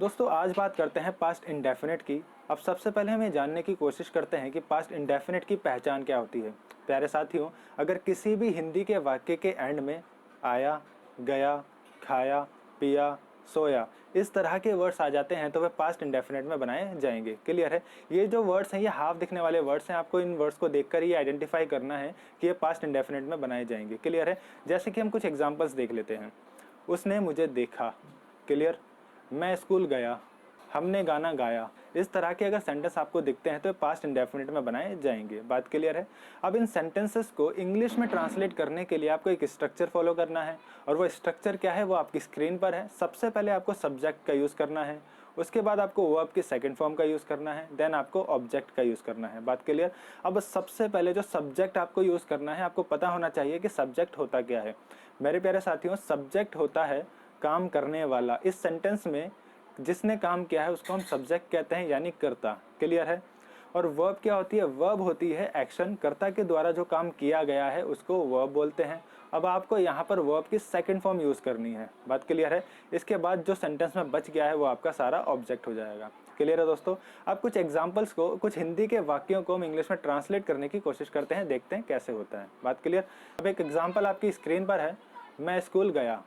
दोस्तों आज बात करते हैं पास्ट इंडेफिनिट की। अब सबसे पहले हम ये जानने की कोशिश करते हैं कि पास्ट इंडेफिनिट की पहचान क्या होती है। प्यारे साथियों, अगर किसी भी हिंदी के वाक्य के एंड में आया, गया, खाया, पिया, सोया इस तरह के वर्ड्स आ जाते हैं तो वे पास्ट इंडेफिनिट में बनाए जाएंगे। क्लियर है? ये जो वर्ड्स हैं ये हाफ दिखने वाले वर्ड्स हैं। आपको इन वर्ड्स को देखकर ये आइडेंटिफाई करना है कि ये पास्ट इंडेफिनिट में बनाए जाएंगे। क्लियर है? जैसे कि हम कुछ एग्जांपल्स देख लेते हैं। उसने मुझे देखा। क्लियर? मैं स्कूल गया। हमने गाना गाया। इस तरह के अगर सेंटेंस आपको दिखते हैं तो पास्ट इंडेफिनिट में बनाए जाएंगे। बात क्लियर है? अब इन सेंटेंसेस को इंग्लिश में ट्रांसलेट करने के लिए आपको एक स्ट्रक्चर फॉलो करना है, और वो स्ट्रक्चर क्या है वो आपकी स्क्रीन पर है। सबसे पहले आपको सब्जेक्ट का यूज़ करना है, उसके बाद आपको वर्ब की सेकंड फॉर्म का यूज़ करना है, देन आपको ऑब्जेक्ट का यूज़ करना है। बात क्लियर? अब सबसे पहले जो सब्जेक्ट आपको यूज़ करना है, आपको पता होना चाहिए कि सब्जेक्ट होता क्या है। मेरे प्यारे साथियों, सब्जेक्ट होता है काम करने वाला। इस सेंटेंस में जिसने काम किया है उसको हम सब्जेक्ट कहते हैं, यानी कर्ता। क्लियर है? और वर्ब क्या होती है? वर्ब होती है एक्शन। कर्ता के द्वारा जो काम किया गया है उसको वर्ब बोलते हैं। अब आपको यहाँ पर वर्ब की सेकंड फॉर्म यूज़ करनी है। बात क्लियर है? इसके बाद जो सेंटेंस में बच गया है वो आपका सारा ऑब्जेक्ट हो जाएगा। क्लियर है दोस्तों? अब कुछ एग्जाम्पल्स को, कुछ हिंदी के वाक्यों को हम इंग्लिश में ट्रांसलेट करने की कोशिश करते हैं, देखते हैं कैसे होता है। बात क्लियर? अब एक एग्जाम्पल आपकी स्क्रीन पर है। मैं स्कूल गया।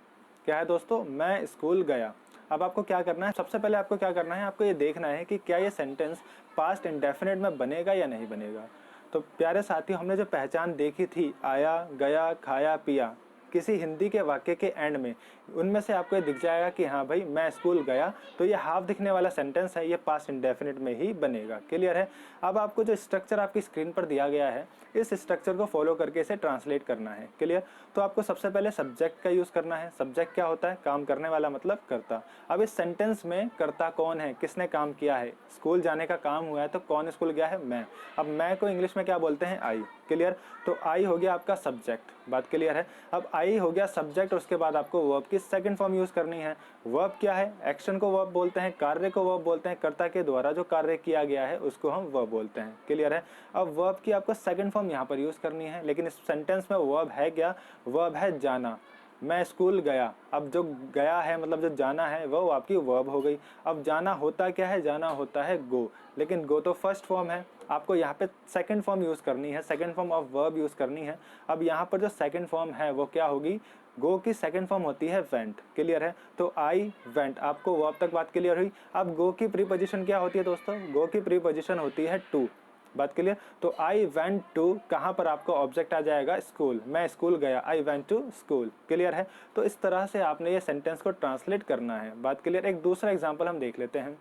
क्या है दोस्तों? मैं स्कूल गया। अब आपको क्या करना है? सबसे पहले आपको क्या करना है, आपको ये देखना है कि क्या ये सेंटेंस पास्ट इंडेफिनिट में बनेगा या नहीं बनेगा। तो प्यारे साथियों, हमने जो पहचान देखी थी, आया, गया, खाया, पिया, किसी हिंदी के वाक्य के एंड में, उनमें से आपको ये दिख जाएगा कि हाँ भाई मैं स्कूल गया, तो ये हाफ दिखने वाला सेंटेंस है, ये पास्ट इंडेफिनिट में ही बनेगा। क्लियर है? अब आपको जो स्ट्रक्चर आपकी स्क्रीन पर दिया गया है, इस स्ट्रक्चर को फॉलो करके इसे ट्रांसलेट करना है। क्लियर? तो आपको सबसे पहले सब्जेक्ट का यूज़ करना है। सब्जेक्ट क्या होता है? काम करने वाला, मतलब कर्ता। अब इस सेंटेंस में कर्ता कौन है, किसने काम किया है? स्कूल जाने का काम हुआ है, तो कौन स्कूल गया है? मैं। अब मैं को इंग्लिश में क्या बोलते हैं? आई। क्लियर? तो आई हो गया आपका सब्जेक्ट। बात क्लियर है? अब आई हो गया सब्जेक्ट, उसके बाद आपको वर्ब की सेकंड फॉर्म यूज़ करनी है। वर्ब क्या है? एक्शन को वर्ब बोलते हैं, कार्य को वर्ब बोलते हैं। कर्ता के द्वारा जो कार्य किया गया है उसको हम वर्ब बोलते हैं। क्लियर है? अब वर्ब की आपको सेकंड फॉर्म यहाँ पर यूज़ करनी है, लेकिन इस सेंटेंस में वर्ब है क्या? वर्ब है जाना। मैं स्कूल गया। अब जो गया है मतलब जो जाना है वो आपकी वर्ब हो गई। अब जाना होता क्या है? जाना होता है गो, लेकिन गो तो फर्स्ट फॉर्म है। आपको यहाँ पे सेकंड फॉर्म यूज़ करनी है, second form of verb use करनी है। अब यहाँ पर जो सेकंड फॉर्म है वो क्या होगी? गो की सेकंड फॉर्म होती है वेंट। क्लियर है? तो आई वेंट। आपको वर्ब तक बात क्लियर हुई? अब गो की प्रीपोजिशन क्या होती है दोस्तों? गो की प्रीपोजिशन होती है टू। बात क्लियर? तो आई वेंट टू, कहाँ पर आपको ऑब्जेक्ट आ जाएगा? स्कूल। मैं स्कूल गया, I went to school. Clear है? तो इस तरह से आपने ये सेंटेंस को ट्रांसलेट करना है। बात क्लियर? एक दूसरा एग्जाम्पल हम देख लेते हैं।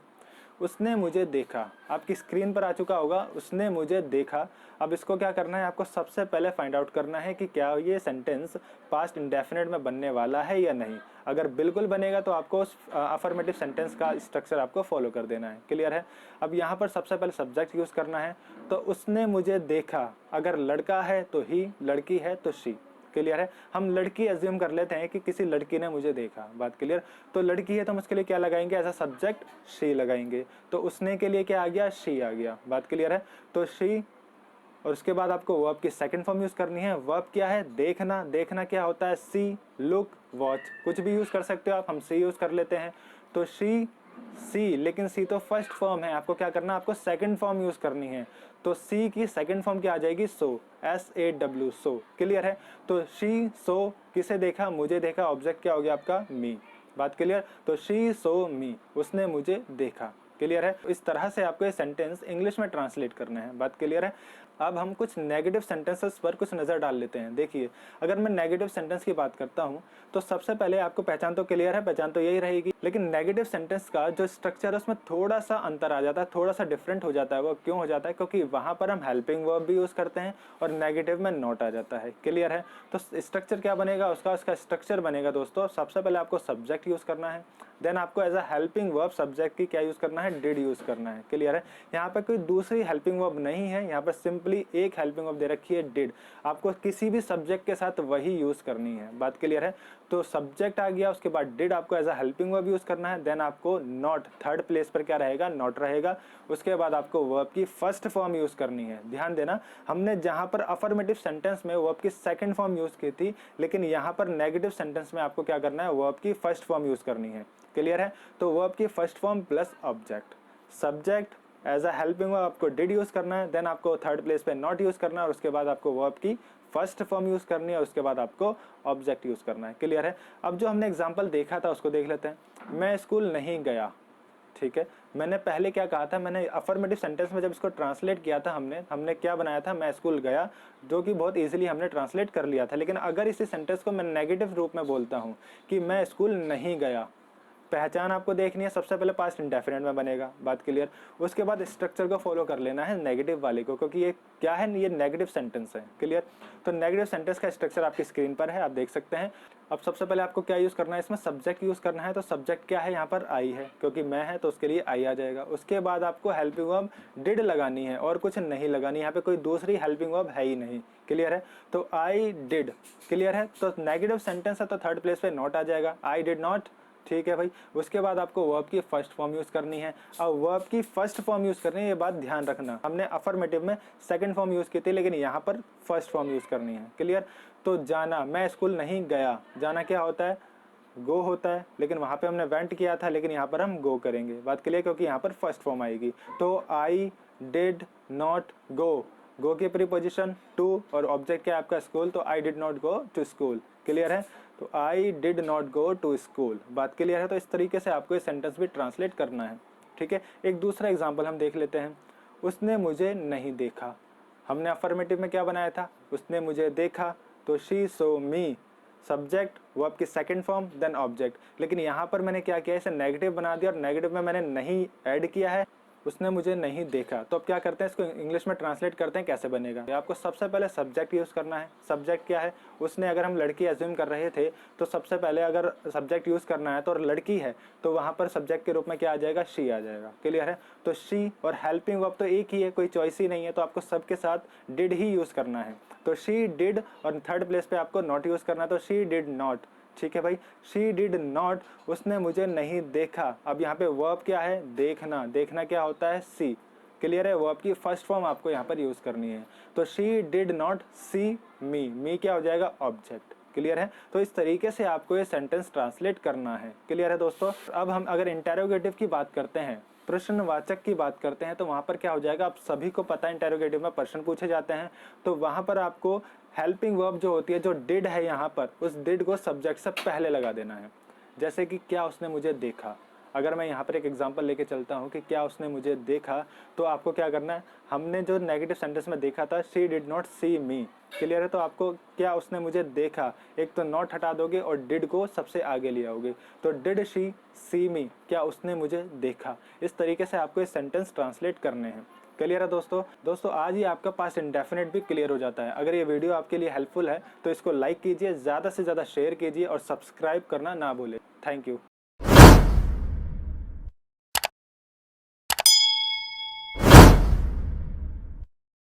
उसने मुझे देखा। आपकी स्क्रीन पर आ चुका होगा, उसने मुझे देखा। अब इसको क्या करना है? आपको सबसे पहले फाइंड आउट करना है कि क्या ये सेंटेंस पास्ट इंडेफिनिट में बनने वाला है या नहीं। अगर बिल्कुल बनेगा तो आपको उस अफर्मेटिव सेंटेंस का स्ट्रक्चर आपको फॉलो कर देना है। क्लियर है? अब यहाँ पर सबसे पहले सब्जेक्ट यूज़ करना है। तो उसने मुझे देखा, अगर लड़का है तो ही, लड़की है तो शी। क्लियर है? हम लड़की एज्यूम कर लेते हैं कि किसी लड़की ने मुझे देखा। बात क्लियर? तो लड़की है तो हम उसके लिए क्या लगाएंगे? एज अ सब्जेक्ट शी लगाएंगे। तो उसने के लिए क्या आ गया? शी आ गया। बात क्लियर है? तो शी, और उसके बाद आपको वर्ब की सेकंड फॉर्म यूज़ करनी है। वर्ब क्या है? देखना। देखना क्या होता है? सी, लुक, वॉच, कुछ भी यूज़ कर सकते हो आप, हम सी यूज़ कर लेते हैं। तो शी, सी, लेकिन सी तो फर्स्ट फॉर्म है, आपको क्या करना है? आपको सेकंड फॉर्म यूज़ करनी है। तो सी की सेकंड फॉर्म क्या आ जाएगी? सो, SAW, सो। क्लियर है? तो शी, सो, किसे देखा? मुझे देखा। ऑब्जेक्ट क्या हो गया आपका? मी। बात क्लियर? तो शी सो मी, उसने मुझे देखा। क्लियर है? इस तरह से आपको ये सेंटेंस इंग्लिश में ट्रांसलेट करना है। बात क्लियर है? अब हम कुछ नेगेटिव सेंटेंसेस पर कुछ नज़र डाल लेते हैं। देखिए, अगर मैं नेगेटिव सेंटेंस की बात करता हूं तो सबसे पहले आपको पहचान तो क्लियर है, पहचान तो यही रहेगी, लेकिन नेगेटिव सेंटेंस का जो स्ट्रक्चर है उसमें थोड़ा सा अंतर आ जाता है, थोड़ा सा डिफरेंट हो जाता है। वो क्यों हो जाता है? क्योंकि वहां पर हम हेल्पिंग वर्ब भी यूज़ करते हैं और नेगेटिव में नॉट आ जाता है। क्लियर है? तो स्ट्रक्चर क्या बनेगा उसका स्ट्रक्चर बनेगा दोस्तों, सबसे पहले आपको सब्जेक्ट यूज़ करना है, देन आपको as a helping verb subject की क्या यूज़ करना है? डिड यूज़ करना है। क्लियर है? यहाँ पर कोई दूसरी हेल्पिंग वर्ब नहीं है, यहाँ पर सिंपली एक हेल्पिंग वर्ब दे रखी है, डिड। आपको किसी भी सब्जेक्ट के साथ वही यूज़ करनी है। बात क्लियर है? तो सब्जेक्ट आ गया, उसके बाद डिड आपको as a helping verb use करना है, देन आपको नॉट, थर्ड प्लेस पर क्या रहेगा? नॉट रहेगा। उसके बाद आपको वर्ब की फर्स्ट फॉर्म यूज़ करनी है। ध्यान देना, हमने जहाँ पर अफर्मेटिव सेंटेंस में वर्ब की सेकंड फॉर्म यूज़ की थी, लेकिन यहाँ पर नेगेटिव सेंटेंस में आपको क्या करना है? वर्ब की फर्स्ट फॉर्म यूज़ करनी है। क्लियर है। तो वर्ब की first form plus object, subject as a helping verb आपको डिड यूज करना है, देन आपको थर्ड प्लेस पे नॉट यूज करना है, और उसके बाद आपको वर्ब की फर्स्ट फॉर्म यूज करनी है, और उसके बाद आपको ऑब्जेक्ट यूज करना है। क्लियर है। अब जो हमने एग्जांपल देखा था उसको देख लेते हैं। मैं स्कूल नहीं गया, ठीक है। मैंने पहले क्या कहा था, मैंने अफर्मेटिव सेंटेंस में जब इसको ट्रांसलेट किया था, हमने क्या बनाया था, मैं स्कूल गया, जो कि बहुत इजीली हमने ट्रांसलेट कर लिया था। लेकिन अगर इसी सेंटेंस को मैं नेगेटिव रूप में बोलता हूँ कि मैं स्कूल नहीं गया, पहचान आपको देखनी है, सबसे पहले पास्ट इंडेफिनिट में बनेगा, बात क्लियर। उसके बाद स्ट्रक्चर को फॉलो कर लेना है नेगेटिव वाले को, क्योंकि ये क्या है, ये नेगेटिव सेंटेंस है। क्लियर। तो नेगेटिव सेंटेंस का स्ट्रक्चर आपकी स्क्रीन पर है, आप देख सकते हैं। अब सबसे पहले आपको क्या यूज़ करना है, इसमें सब्जेक्ट यूज़ करना है। तो सब्जेक्ट क्या है, यहाँ पर आई है, क्योंकि मैं है तो उसके लिए आई आ जाएगा। उसके बाद आपको हेल्पिंग वर्ब डिड लगानी है और कुछ नहीं लगानी, यहाँ पे कोई दूसरी हेल्पिंग वर्ब है ही नहीं। क्लियर है। तो आई डिड, क्लियर है। तो नेगेटिव सेंटेंस है तो थर्ड प्लेस पे नॉट आ जाएगा, आई डिड नॉट, ठीक है भाई। उसके बाद आपको वर्ब की फर्स्ट फॉर्म यूज करनी है। अब वर्ब की फर्स्ट फॉर्म यूज करनी है, ये बात ध्यान रखना, हमने अफर्मेटिव में सेकंड फॉर्म यूज की थी, लेकिन यहाँ पर फर्स्ट फॉर्म यूज करनी है। क्लियर। तो जाना, मैं स्कूल नहीं गया, जाना क्या होता है, गो होता है, लेकिन वहाँ पे हमने वेंट किया था, लेकिन यहाँ पर हम गो करेंगे, बात क्लियर, क्योंकि यहाँ पर फर्स्ट फॉर्म आएगी। तो आई डिड नॉट गो, गो की प्रीपोजिशन टू और ऑब्जेक्ट क्या है आपका स्कूल, तो I did not go to school. Clear है। तो I did not go to school, बात क्लियर है। तो इस तरीके से आपको ये सेंटेंस भी ट्रांसलेट करना है, ठीक है। एक दूसरा एग्जांपल हम देख लेते हैं। उसने मुझे नहीं देखा, हमने अफर्मेटिव में क्या बनाया था, उसने मुझे देखा, तो she so me, subject verb की सेकंड फॉर्म देन ऑब्जेक्ट। लेकिन यहाँ पर मैंने क्या किया, इसे नेगेटिव बना दिया और नेगेटिव में मैंने नहीं ऐड किया है, उसने मुझे नहीं देखा। तो अब क्या करते हैं, इसको इंग्लिश में ट्रांसलेट करते हैं, कैसे बनेगा। आपको सबसे पहले सब्जेक्ट यूज़ करना है। सब्जेक्ट क्या है, उसने, अगर हम लड़की एज्यूम कर रहे थे तो सबसे पहले अगर सब्जेक्ट यूज़ करना है तो, और लड़की है तो वहाँ पर सब्जेक्ट के रूप में क्या आ जाएगा, शी आ जाएगा। क्लियर है। तो शी और हेल्पिंग वर्ब तो एक ही है, कोई चॉइस ही नहीं है, तो आपको सबके साथ डिड ही यूज़ करना है। तो शी डिड और थर्ड प्लेस पे आपको नॉट यूज़ करना है, तो शी डिड नॉट, ठीक है भाई। शी डिड नॉट, उसने मुझे नहीं देखा। अब यहाँ पे वर्ब क्या है, देखना, देखना क्या होता है, सी। क्लियर है। वर्ब की फर्स्ट फॉर्म आपको यहाँ पर यूज करनी है। तो शी डिड नॉट सी मी, मी क्या हो जाएगा, ऑब्जेक्ट। क्लियर है। तो इस तरीके से आपको ये सेंटेंस ट्रांसलेट करना है। क्लियर है दोस्तों। अब हम अगर इंटेरोगेटिव की बात करते हैं, प्रश्नवाचक की बात करते हैं, तो वहाँ पर क्या हो जाएगा, आप सभी को पता है इंटेरोगेटिव में प्रश्न पूछे जाते हैं, तो वहाँ पर आपको हेल्पिंग वर्ब जो होती है, जो डिड है यहाँ पर, उस डिड को सब्जेक्ट से पहले लगा देना है। जैसे कि क्या उसने मुझे देखा, अगर मैं यहाँ पर एक एग्जांपल लेके चलता हूँ कि क्या उसने मुझे देखा, तो आपको क्या करना है, हमने जो नेगेटिव सेंटेंस में देखा था, she did not see me. Clear है। तो आपको क्या उसने मुझे देखा, एक तो नॉट हटा दोगे और डिड को सबसे आगे ले आओगे, तो डिड शी सी मी, क्या उसने मुझे देखा। इस तरीके से आपको ये सेंटेंस ट्रांसलेट करने हैं। क्लियर है दोस्तों आज ही आपका पास्ट इंडेफिनिट भी क्लियर हो जाता है। अगर ये वीडियो आपके लिए हेल्पफुल है तो इसको लाइक कीजिए, ज़्यादा से ज़्यादा शेयर कीजिए और सब्सक्राइब करना ना भूलें। Thank you.